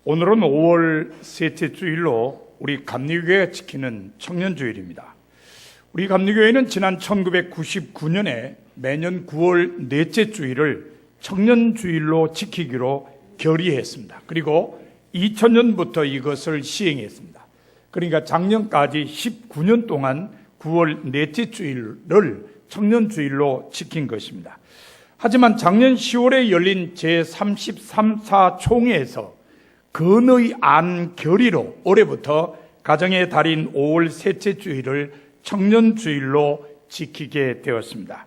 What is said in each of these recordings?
오늘은 5월 셋째 주일로 우리 감리교회가 지키는 청년주일입니다. 우리 감리교회는 지난 1999년에 매년 9월 넷째 주일을 청년주일로 지키기로 결의했습니다. 그리고 2000년부터 이것을 시행했습니다. 그러니까 작년까지 19년 동안 9월 넷째 주일을 청년주일로 지킨 것입니다. 하지만 작년 10월에 열린 제33사 총회에서 건의 안 결의로 올해부터 가정의 달인 5월 셋째 주일을 청년주일로 지키게 되었습니다.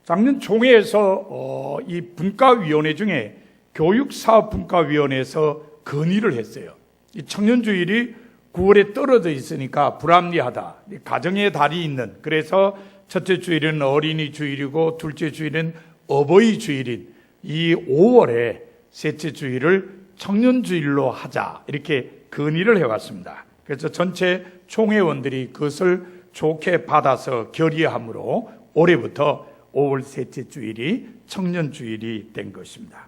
작년 총회에서 이 분과위원회 중에 교육사업분과위원회에서 건의를 했어요. 이 청년주일이 9월에 떨어져 있으니까 불합리하다. 가정의 달이 있는, 그래서 첫째 주일은 어린이 주일이고 둘째 주일은 어버이 주일인 이 5월에 셋째 주일을 청년주일로 하자, 이렇게 건의를 해왔습니다. 그래서 전체 총회원들이 그것을 좋게 받아서 결의함으로 올해부터 5월 셋째 주일이 청년주일이 된 것입니다.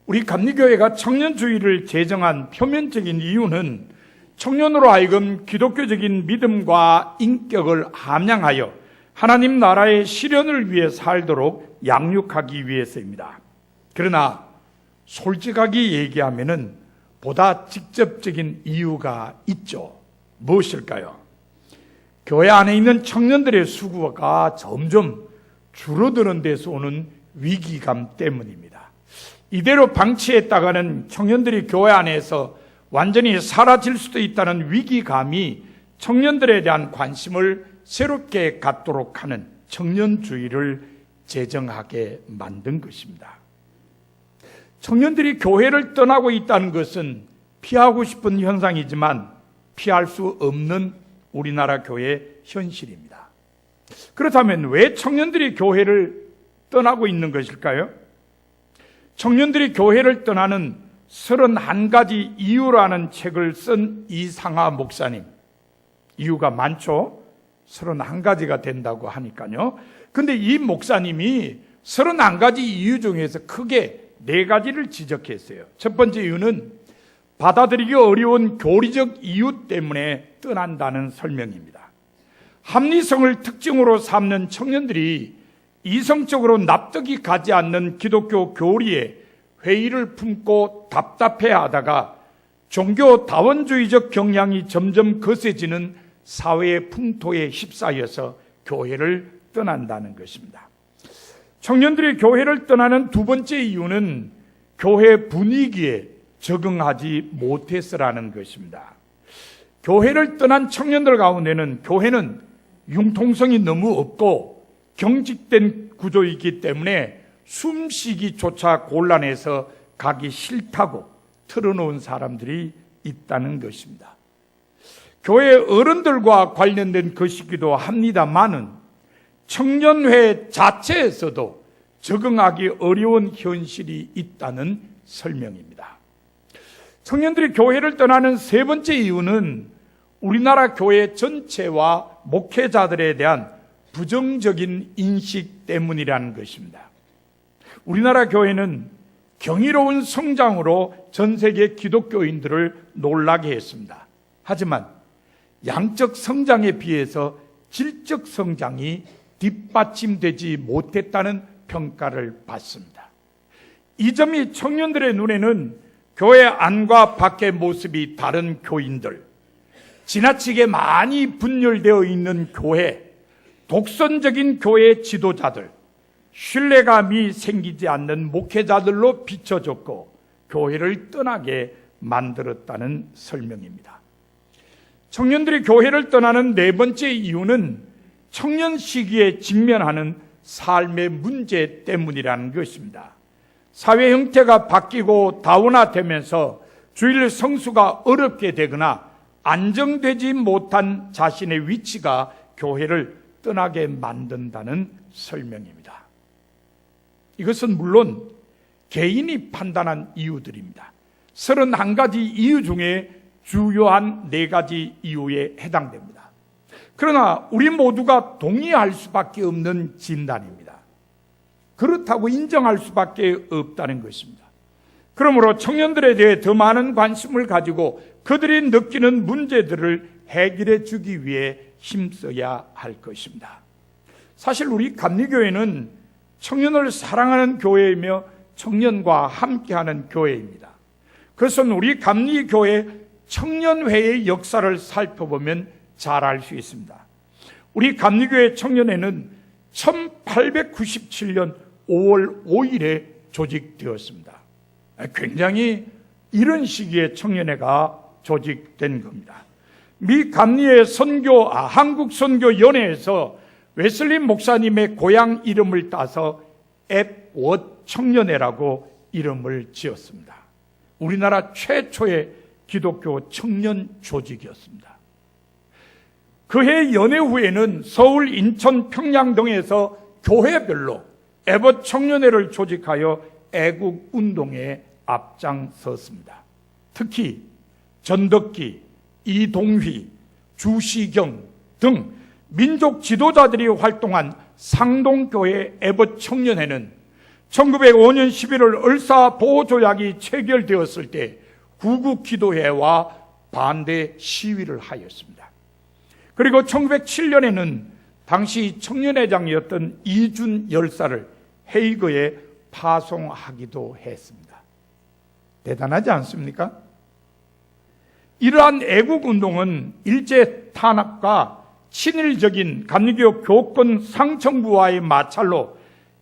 우리 감리교회가 청년주일을 제정한 표면적인 이유는 청년으로 하여금 기독교적인 믿음과 인격을 함양하여 하나님 나라의 실현을 위해 살도록 양육하기 위해서입니다. 그러나 솔직하게 얘기하면은 보다 직접적인 이유가 있죠. 무엇일까요? 교회 안에 있는 청년들의 수가 점점 줄어드는 데서 오는 위기감 때문입니다. 이대로 방치했다가는 청년들이 교회 안에서 완전히 사라질 수도 있다는 위기감이 청년들에 대한 관심을 새롭게 갖도록 하는 청년주의를 제정하게 만든 것입니다. 청년들이 교회를 떠나고 있다는 것은 피하고 싶은 현상이지만 피할 수 없는 우리나라 교회의 현실입니다. 그렇다면 왜 청년들이 교회를 떠나고 있는 것일까요? 청년들이 교회를 떠나는 31가지 이유라는 책을 쓴 이상하 목사님, 이유가 많죠? 31가지가 된다고 하니까요. 근데 이 목사님이 31가지 이유 중에서 크게 4가지를 지적했어요. 첫 번째 이유는 받아들이기 어려운 교리적 이유 때문에 떠난다는 설명입니다. 합리성을 특징으로 삼는 청년들이 이성적으로 납득이 가지 않는 기독교 교리에 회의를 품고 답답해하다가 종교 다원주의적 경향이 점점 거세지는 사회의 풍토에 휩싸여서 교회를 떠난다는 것입니다. 청년들이 교회를 떠나는 두 번째 이유는 교회 분위기에 적응하지 못해서라는 것입니다. 교회를 떠난 청년들 가운데는 교회는 융통성이 너무 없고 경직된 구조이기 때문에 숨쉬기조차 곤란해서 가기 싫다고 털어놓은 사람들이 있다는 것입니다. 교회 어른들과 관련된 것이기도 합니다만은 청년회 자체에서도 적응하기 어려운 현실이 있다는 설명입니다. 청년들이 교회를 떠나는 세 번째 이유는 우리나라 교회 전체와 목회자들에 대한 부정적인 인식 때문이라는 것입니다. 우리나라 교회는 경이로운 성장으로 전 세계 기독교인들을 놀라게 했습니다. 하지만 양적 성장에 비해서 질적 성장이 뒷받침되지 못했다는 평가를 받습니다. 이 점이 청년들의 눈에는 교회 안과 밖의 모습이 다른 교인들, 지나치게 많이 분열되어 있는 교회, 독선적인 교회 지도자들, 신뢰감이 생기지 않는 목회자들로 비춰졌고 교회를 떠나게 만들었다는 설명입니다. 청년들이 교회를 떠나는 네 번째 이유는 청년 시기에 직면하는 삶의 문제 때문이라는 것입니다. 사회 형태가 바뀌고 다원화되면서 주일 성수가 어렵게 되거나 안정되지 못한 자신의 위치가 교회를 떠나게 만든다는 설명입니다. 이것은 물론 개인이 판단한 이유들입니다. 31가지 이유 중에 주요한 4가지 이유에 해당됩니다. 그러나 우리 모두가 동의할 수밖에 없는 진단입니다. 그렇다고 인정할 수밖에 없다는 것입니다. 그러므로 청년들에 대해 더 많은 관심을 가지고 그들이 느끼는 문제들을 해결해 주기 위해 힘써야 할 것입니다. 사실 우리 감리교회는 청년을 사랑하는 교회이며 청년과 함께하는 교회입니다. 그것은 우리 감리교회 청년회의 역사를 살펴보면 잘 알 수 있습니다. 우리 감리교회 청년회는 1897년 5월 5일에 조직되었습니다. 굉장히 이런 시기에 청년회가 조직된 겁니다. 미 감리의 한국선교연회에서 웨슬리 목사님의 고향 이름을 따서 앱워 청년회라고 이름을 지었습니다. 우리나라 최초의 기독교 청년 조직이었습니다. 그해 연회 후에는 서울, 인천, 평양 등에서 교회별로 앱워 청년회를 조직하여 애국 운동에 앞장섰습니다. 특히 전덕기, 이동휘, 주시경 등 민족 지도자들이 활동한 상동교회 앱워 청년회는 1905년 11월 을사보호조약이 체결되었을 때 구국기도회와 반대 시위를 하였습니다. 그리고 1907년에는 당시 청년회장이었던 이준 열사를 헤이그에 파송하기도 했습니다. 대단하지 않습니까? 이러한 애국운동은 일제 탄압과 친일적인 감리교 교권 상정부와의 마찰로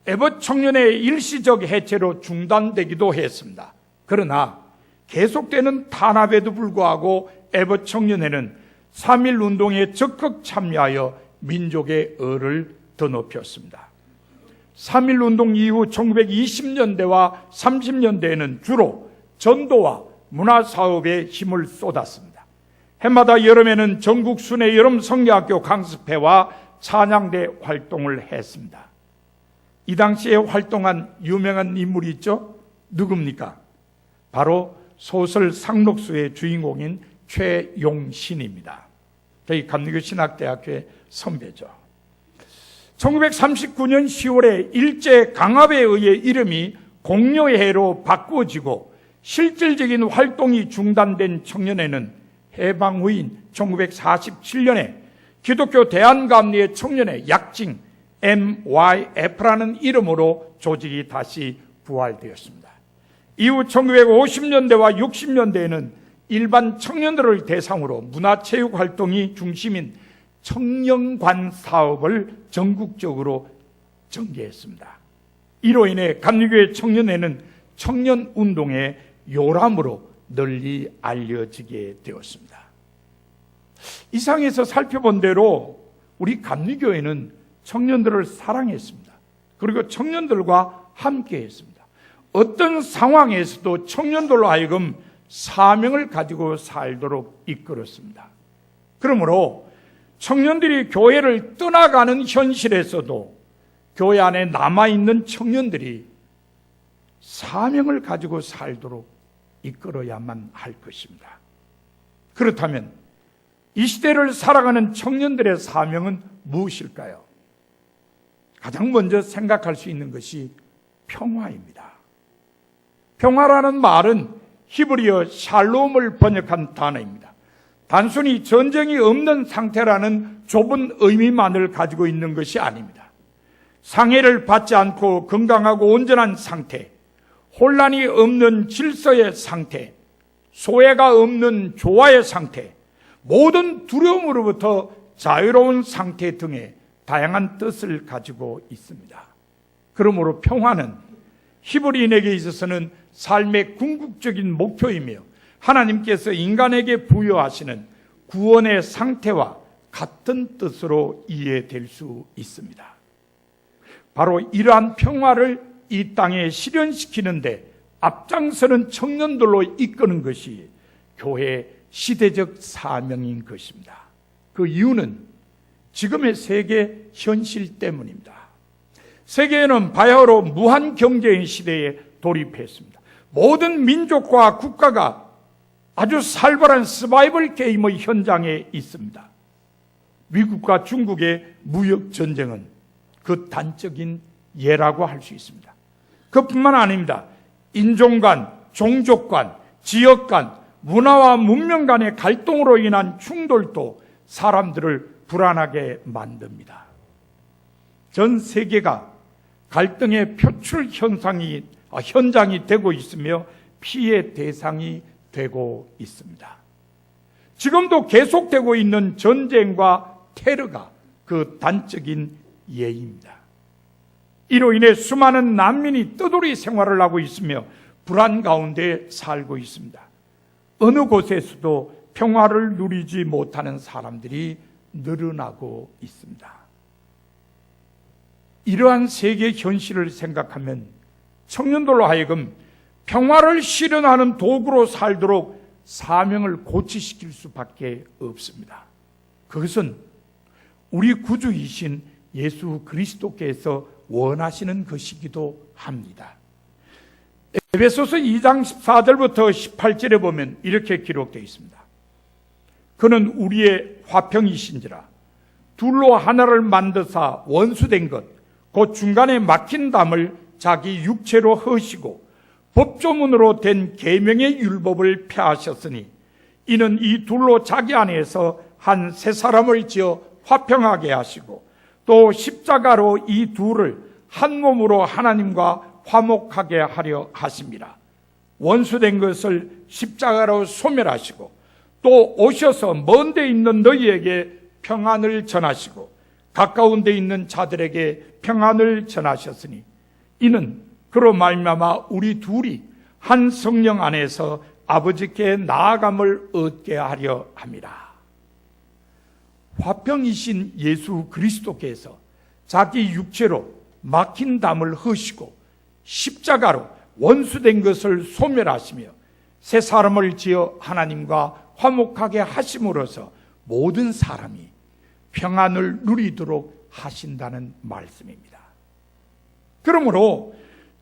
앱워 청년회의 일시적 해체로 중단되기도 했습니다. 그러나 계속되는 탄압에도 불구하고 앱워 청년회는 3.1 운동에 적극 참여하여 민족의 의를 드높였습니다. 3.1 운동 이후 1920년대와 30년대에는 주로 전도와 문화사업에 힘을 쏟았습니다. 해마다 여름에는 전국 순회 여름 성경학교 강습회와 찬양대 활동을 했습니다. 이 당시에 활동한 유명한 인물이 있죠? 누굽니까? 바로 소설 상록수의 주인공인 최용신입니다. 저희 감리교 신학대학교의 선배죠. 1939년 10월에 일제 강압에 의해 이름이 공여회로 바꾸어지고 실질적인 활동이 중단된 청년회는 해방 후인 1947년에 기독교 대한감리의 청년회 약칭 MYF라는 이름으로 조직이 다시 부활되었습니다. 이후 1950년대와 60년대에는 일반 청년들을 대상으로 문화체육 활동이 중심인 청년관 사업을 전국적으로 전개했습니다. 이로 인해 감리교회 청년회는 청년운동의 요람으로 널리 알려지게 되었습니다. 이상에서 살펴본 대로 우리 감리교회는 청년들을 사랑했습니다. 그리고 청년들과 함께했습니다. 어떤 상황에서도 청년들로 하여금 사명을 가지고 살도록 이끌었습니다. 그러므로 청년들이 교회를 떠나가는 현실에서도 교회 안에 남아있는 청년들이 사명을 가지고 살도록 이끌어야만 할 것입니다. 그렇다면 이 시대를 살아가는 청년들의 사명은 무엇일까요? 가장 먼저 생각할 수 있는 것이 평화입니다. 평화라는 말은 히브리어 샬롬을 번역한 단어입니다. 단순히 전쟁이 없는 상태라는 좁은 의미만을 가지고 있는 것이 아닙니다. 상해를 받지 않고 건강하고 온전한 상태, 혼란이 없는 질서의 상태, 소외가 없는 조화의 상태, 모든 두려움으로부터 자유로운 상태 등의 다양한 뜻을 가지고 있습니다. 그러므로 평화는 히브리인에게 있어서는 삶의 궁극적인 목표이며 하나님께서 인간에게 부여하시는 구원의 상태와 같은 뜻으로 이해될 수 있습니다. 바로 이러한 평화를 이 땅에 실현시키는데 앞장서는 청년들로 이끄는 것이 교회의 시대적 사명인 것입니다. 그 이유는 지금의 세계 현실 때문입니다. 세계는 바야흐로 무한 경쟁의 시대에 돌입했습니다. 모든 민족과 국가가 아주 살벌한 서바이벌 게임의 현장에 있습니다. 미국과 중국의 무역 전쟁은 그 단적인 예라고 할 수 있습니다. 그뿐만 아닙니다. 인종 간, 종족 간, 지역 간, 문화와 문명 간의 갈등으로 인한 충돌도 사람들을 불안하게 만듭니다. 전 세계가 갈등의 표출 현장이 되고 있으며 피해 대상이 되고 있습니다. 지금도 계속되고 있는 전쟁과 테러가 그 단적인 예입니다. 이로 인해 수많은 난민이 떠돌이 생활을 하고 있으며 불안 가운데 살고 있습니다. 어느 곳에서도 평화를 누리지 못하는 사람들이 늘어나고 있습니다. 이러한 세계 현실을 생각하면 청년들로 하여금 평화를 실현하는 도구로 살도록 사명을 고취시킬 수밖에 없습니다. 그것은 우리 구주이신 예수 그리스도께서 원하시는 것이기도 합니다. 에베소서 2장 14절부터 18절에 보면 이렇게 기록되어 있습니다. 그는 우리의 화평이신지라 둘로 하나를 만드사 원수된 것 곧 중간에 막힌 담을 자기 육체로 허시고 법조문으로 된 계명의 율법을 폐하셨으니 이는 이 둘로 자기 안에서 한 새 사람을 지어 화평하게 하시고 또 십자가로 이 둘을 한 몸으로 하나님과 화목하게 하려 하심이라. 원수된 것을 십자가로 소멸하시고 또 오셔서 먼 데 있는 너희에게 평안을 전하시고 가까운 데 있는 자들에게 평안을 전하셨으니 이는 그로 말미암아 우리 둘이 한 성령 안에서 아버지께 나아감을 얻게 하려 함이라. 화평이신 예수 그리스도께서 자기 육체로 막힌 담을 허시고 십자가로 원수된 것을 소멸하시며 새 사람을 지어 하나님과 화목하게 하심으로써 모든 사람이 평안을 누리도록 하신다는 말씀입니다. 그러므로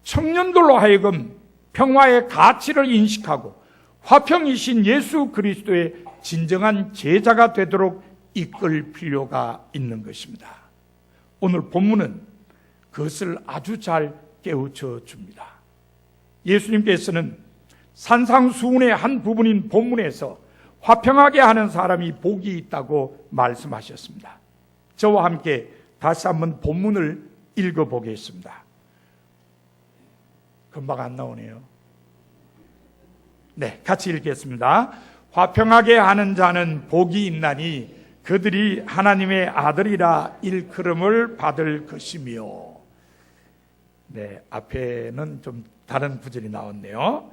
청년들로 하여금 평화의 가치를 인식하고 화평이신 예수 그리스도의 진정한 제자가 되도록 이끌 필요가 있는 것입니다. 오늘 본문은 그것을 아주 잘 깨우쳐 줍니다. 예수님께서는 산상수훈의 한 부분인 본문에서 화평하게 하는 사람이 복이 있다고 말씀하셨습니다. 저와 함께 다시 한번 본문을 읽어보겠습니다. 금방 안 나오네요. 네, 같이 읽겠습니다. 화평하게 하는 자는 복이 있나니 그들이 하나님의 아들이라 일컬음을 받을 것이며. 네, 앞에는 좀 다른 구절이 나왔네요.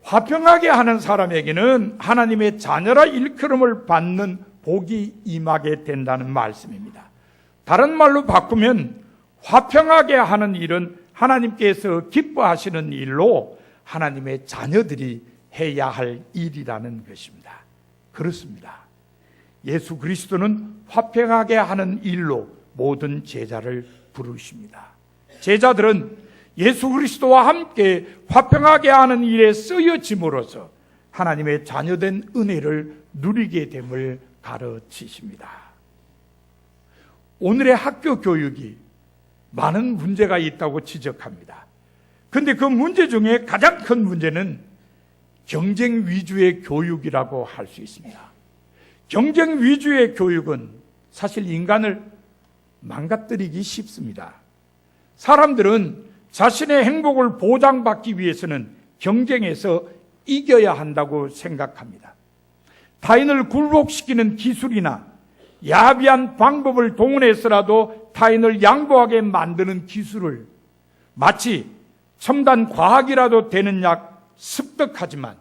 화평하게 하는 사람에게는 하나님의 자녀라 일컬음을 받는 복이 임하게 된다는 말씀입니다. 다른 말로 바꾸면 화평하게 하는 일은 하나님께서 기뻐하시는 일로 하나님의 자녀들이 해야 할 일이라는 것입니다. 그렇습니다. 예수 그리스도는 화평하게 하는 일로 모든 제자를 부르십니다. 제자들은 예수 그리스도와 함께 화평하게 하는 일에 쓰여짐으로써 하나님의 자녀된 은혜를 누리게 됨을 가르치십니다. 오늘의 학교 교육이 많은 문제가 있다고 지적합니다. 그런데 그 문제 중에 가장 큰 문제는 경쟁 위주의 교육이라고 할 수 있습니다. 경쟁 위주의 교육은 사실 인간을 망가뜨리기 쉽습니다. 사람들은 자신의 행복을 보장받기 위해서는 경쟁에서 이겨야 한다고 생각합니다. 타인을 굴복시키는 기술이나 야비한 방법을 동원해서라도 타인을 양보하게 만드는 기술을 마치 첨단 과학이라도 되는 약 습득하지만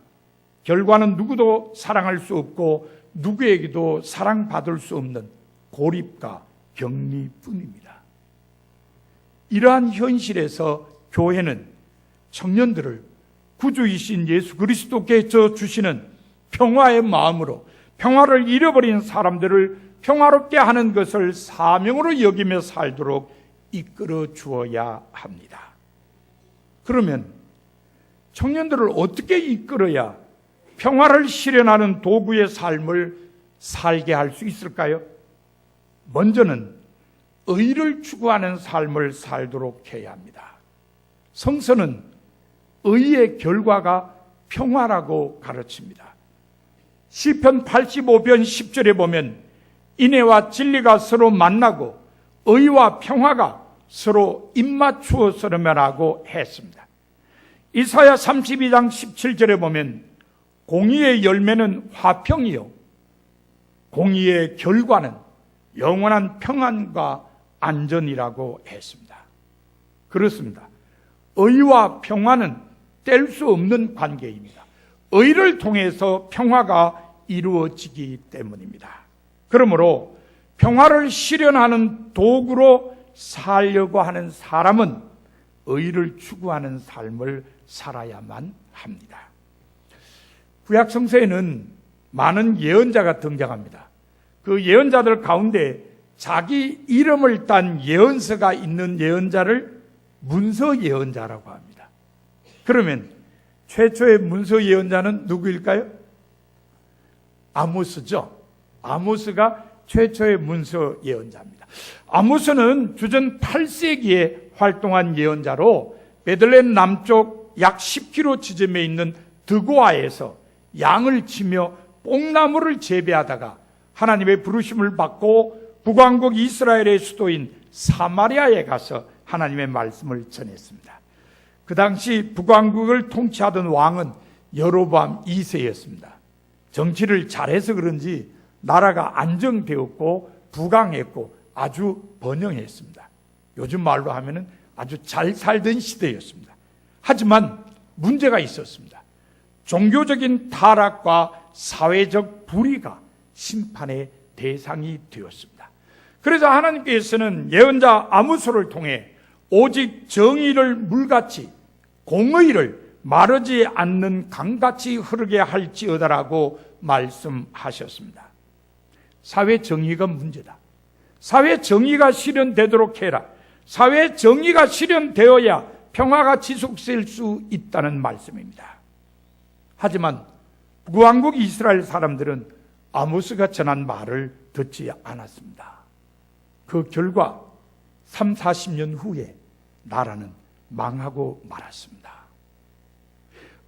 결과는 누구도 사랑할 수 없고 누구에게도 사랑받을 수 없는 고립과 격리뿐입니다. 이러한 현실에서 교회는 청년들을 구주이신 예수 그리스도께서 주시는 평화의 마음으로 평화를 잃어버린 사람들을 평화롭게 하는 것을 사명으로 여기며 살도록 이끌어 주어야 합니다. 그러면 청년들을 어떻게 이끌어야 평화를 실현하는 도구의 삶을 살게 할 수 있을까요? 먼저는 의를 추구하는 삶을 살도록 해야 합니다. 성서는 의의 결과가 평화라고 가르칩니다. 시편 85편 10절에 보면 인애와 진리가 서로 만나고 의와 평화가 서로 입맞추어 서려면하고 했습니다. 이사야 32장 17절에 보면 공의의 열매는 화평이요 공의의 결과는 영원한 평안과 안전이라고 했습니다. 그렇습니다. 의와 평화는 뗄 수 없는 관계입니다. 의를 통해서 평화가 이루어지기 때문입니다. 그러므로 평화를 실현하는 도구로 살려고 하는 사람은 의를 추구하는 삶을 살아야만 합니다. 구약 성서에는 많은 예언자가 등장합니다. 그 예언자들 가운데 자기 이름을 딴 예언서가 있는 예언자를 문서 예언자라고 합니다. 그러면 최초의 문서 예언자는 누구일까요? 아모스죠. 아모스가 최초의 문서 예언자입니다. 아모스는 주전 8세기에 활동한 예언자로 베들레헴 남쪽 약 10km 지점에 있는 드고아에서 양을 치며 뽕나무를 재배하다가 하나님의 부르심을 받고 북왕국 이스라엘의 수도인 사마리아에 가서 하나님의 말씀을 전했습니다. 그 당시 북왕국을 통치하던 왕은 여로보암 2세였습니다. 정치를 잘해서 그런지 나라가 안정되었고 부강했고 아주 번영했습니다. 요즘 말로 하면은 아주 잘 살던 시대였습니다. 하지만 문제가 있었습니다. 종교적인 타락과 사회적 불의가 심판의 대상이 되었습니다. 그래서 하나님께서는 예언자 아모스를 통해 오직 정의를 물같이 공의를 마르지 않는 강같이 흐르게 할지어다라고 말씀하셨습니다. 사회 정의가 문제다. 사회 정의가 실현되도록 해라. 사회 정의가 실현되어야 평화가 지속될 수 있다는 말씀입니다. 하지만 북왕국 이스라엘 사람들은 아모스가 전한 말을 듣지 않았습니다. 그 결과 30-40년 후에 나라는 망하고 말았습니다.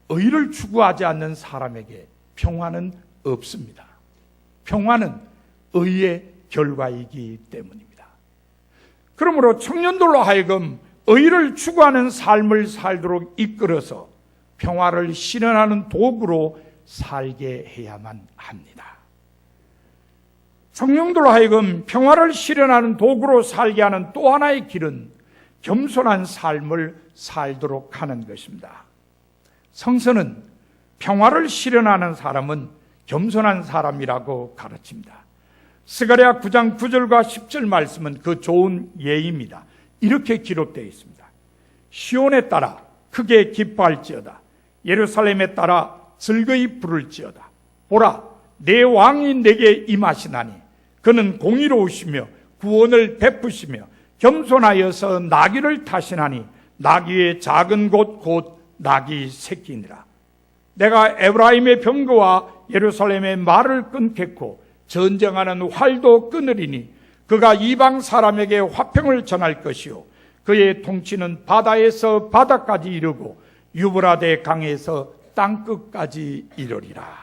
의를 추구하지 않는 사람에게 평화는 없습니다. 평화는 의의 결과이기 때문입니다. 그러므로 청년들로 하여금 의를 추구하는 삶을 살도록 이끌어서 평화를 실현하는 도구로 살게 해야만 합니다. 청년들로 하여금 평화를 실현하는 도구로 살게 하는 또 하나의 길은 겸손한 삶을 살도록 하는 것입니다. 성서는 평화를 실현하는 사람은 겸손한 사람이라고 가르칩니다. 스가랴 9장 9절과 10절 말씀은 그 좋은 예입니다. 이렇게 기록되어 있습니다. 시온에 따라 크게 기뻐할지어다. 예루살렘에 따라 즐거이 부를지어다. 보라, 내 왕이 내게 임하시나니 그는 공의로우시며 구원을 베푸시며 겸손하여서 나귀를 타시나니 나귀의 작은 곳 곧 나귀 새끼니라. 내가 에브라임의 병거와 예루살렘의 말을 끊겠고 전쟁하는 활도 끊으리니 그가 이방 사람에게 화평을 전할 것이요 그의 통치는 바다에서 바다까지 이르고 유브라데 강에서 땅끝까지 이르리라.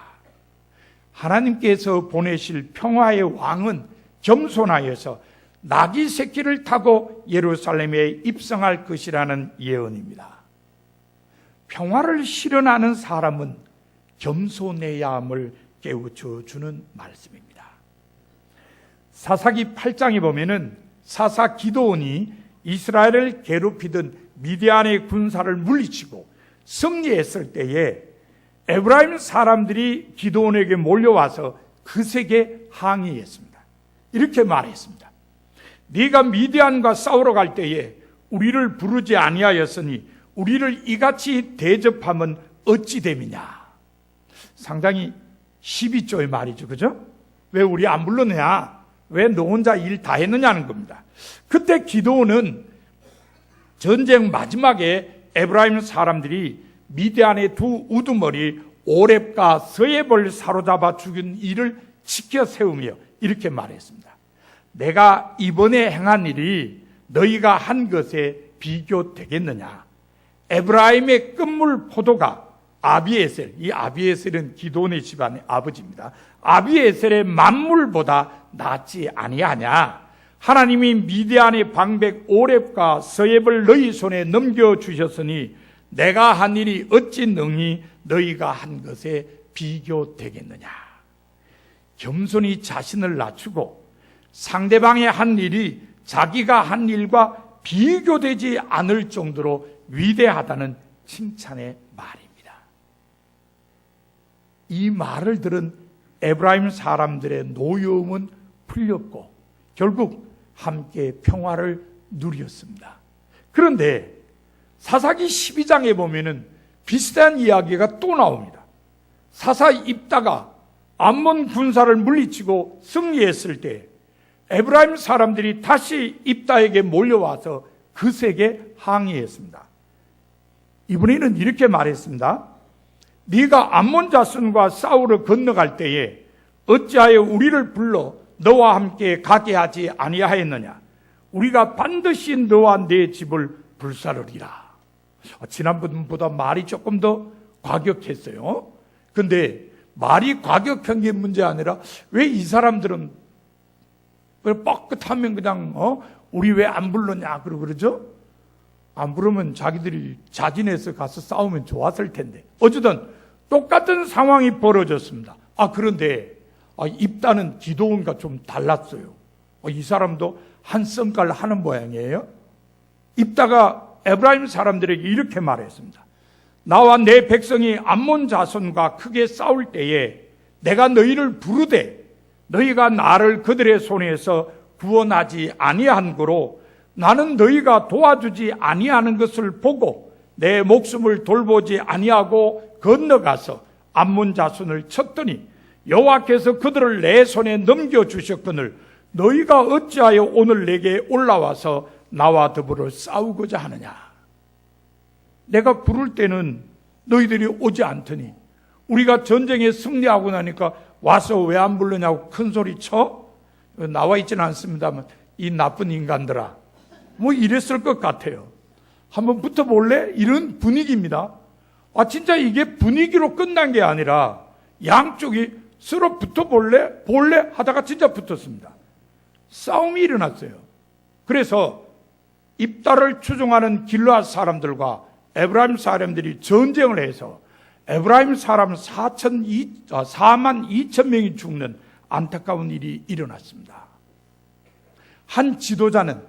하나님께서 보내실 평화의 왕은 겸손하여서 나귀 새끼를 타고 예루살렘에 입성할 것이라는 예언입니다. 평화를 실현하는 사람은 겸손해야 함을 깨우쳐 주는 말씀입니다. 사사기 8장에 보면은 사사 기드온이 이스라엘을 괴롭히던 미디안의 군사를 물리치고 승리했을 때에 에브라임 사람들이 기드온에게 몰려와서 그에게 항의했습니다. 이렇게 말했습니다. 네가 미디안과 싸우러 갈 때에 우리를 부르지 아니하였으니 우리를 이같이 대접하면 어찌 됨이냐. 상당히 12조의 말이죠. 그죠? 왜 우리 안 불렀느냐? 왜 너 혼자 일 다 했느냐는 겁니다. 그때 기드온은 전쟁 마지막에 에브라임 사람들이 미디안의 두 우두머리 오렙과 서앱을 사로잡아 죽인 일을 지켜 세우며 이렇게 말했습니다. 내가 이번에 행한 일이 너희가 한 것에 비교되겠느냐? 에브라임의 끝물 포도가 아비에셀, 이 아비에셀은 기도원의 집안의 아버지입니다. 아비에셀의 만물보다 낫지 아니하냐? 하나님이 미디안의 방백 오렙과 서앱을 너희 손에 넘겨주셨으니 내가 한 일이 어찌 능히 너희가 한 것에 비교되겠느냐? 겸손히 자신을 낮추고 상대방의 한 일이 자기가 한 일과 비교되지 않을 정도로 위대하다는 칭찬의 말입니다. 이 말을 들은 에브라임 사람들의 노여움은 풀렸고 결국 함께 평화를 누렸습니다. 그런데 사사기 12장에 보면은 비슷한 이야기가 또 나옵니다. 사사 입다가 암몬 군사를 물리치고 승리했을 때 에브라임 사람들이 다시 입다에게 몰려와서 그에게 항의했습니다. 이번에는 이렇게 말했습니다. 네가 암몬 자손과 싸우러 건너갈 때에 어찌하여 우리를 불러 너와 함께 가게 하지 아니하였느냐? 우리가 반드시 너와 내 집을 불사르리라. 지난번보다 말이 조금 더 과격했어요. 근데 말이 과격한 게 문제 아니라 왜 이 사람들은 뻐끗하면 그냥 우리 왜 안 불렀냐 그러고 그러죠? 안 부르면 자기들이 자진해서 가서 싸우면 좋았을 텐데 어쨌든 똑같은 상황이 벌어졌습니다. 그런데 입다는 기도원과 좀 달랐어요. 이 사람도 한 성깔 하는 모양이에요. 입다가 에브라임 사람들에게 이렇게 말했습니다. 나와 내 백성이 암몬 자손과 크게 싸울 때에 내가 너희를 부르되 너희가 나를 그들의 손에서 구원하지 아니한 거로 나는 너희가 도와주지 아니하는 것을 보고 내 목숨을 돌보지 아니하고 건너가서 암몬 자손을 쳤더니 여호와께서 그들을 내 손에 넘겨주셨거늘 너희가 어찌하여 오늘 내게 올라와서 나와 더불어 싸우고자 하느냐? 내가 부를 때는 너희들이 오지 않더니 우리가 전쟁에 승리하고 나니까 와서 왜 안 부르냐고 큰 소리 쳐? 나와 있지는 않습니다만 이 나쁜 인간들아 뭐 이랬을 것 같아요. 한번 붙어볼래? 이런 분위기입니다. 진짜 이게 분위기로 끝난 게 아니라 양쪽이 서로 붙어볼래? 볼래? 하다가 진짜 붙었습니다. 싸움이 일어났어요. 그래서 입다를 추종하는 길르앗 사람들과 에브라임 사람들이 전쟁을 해서 에브라임 사람 4만 2천 명이 죽는 안타까운 일이 일어났습니다. 한 지도자는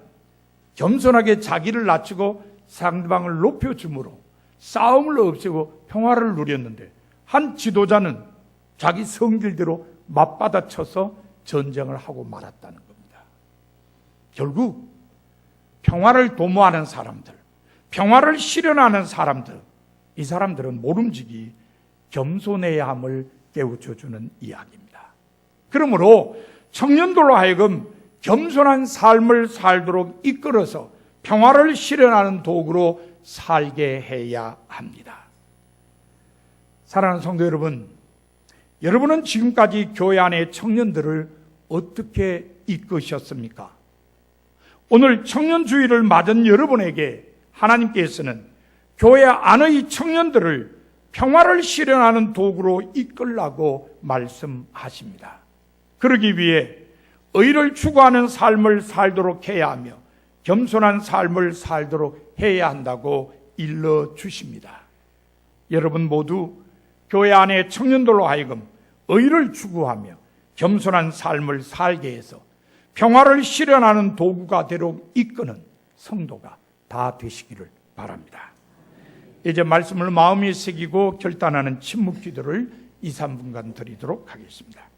겸손하게 자기를 낮추고 상대방을 높여줌으로 싸움을 없애고 평화를 누렸는데 한 지도자는 자기 성질대로 맞받아쳐서 전쟁을 하고 말았다는 겁니다. 결국 평화를 도모하는 사람들, 평화를 실현하는 사람들, 이 사람들은 모름지기 겸손해야 함을 깨우쳐주는 이야기입니다. 그러므로 청년들로 하여금 겸손한 삶을 살도록 이끌어서 평화를 실현하는 도구로 살게 해야 합니다. 사랑하는 성도 여러분, 여러분은 지금까지 교회 안의 청년들을 어떻게 이끄셨습니까? 오늘 청년주의를 맞은 여러분에게 하나님께서는 교회 안의 청년들을 평화를 실현하는 도구로 이끌라고 말씀하십니다. 그러기 위해 의를 추구하는 삶을 살도록 해야 하며 겸손한 삶을 살도록 해야 한다고 일러주십니다. 여러분 모두 교회 안의 청년들로 하여금 의를 추구하며 겸손한 삶을 살게 해서 평화를 실현하는 도구가 되도록 이끄는 성도가 다 되시기를 바랍니다. 이제 말씀을 마음에 새기고 결단하는 침묵 기도를 2, 3분간 드리도록 하겠습니다.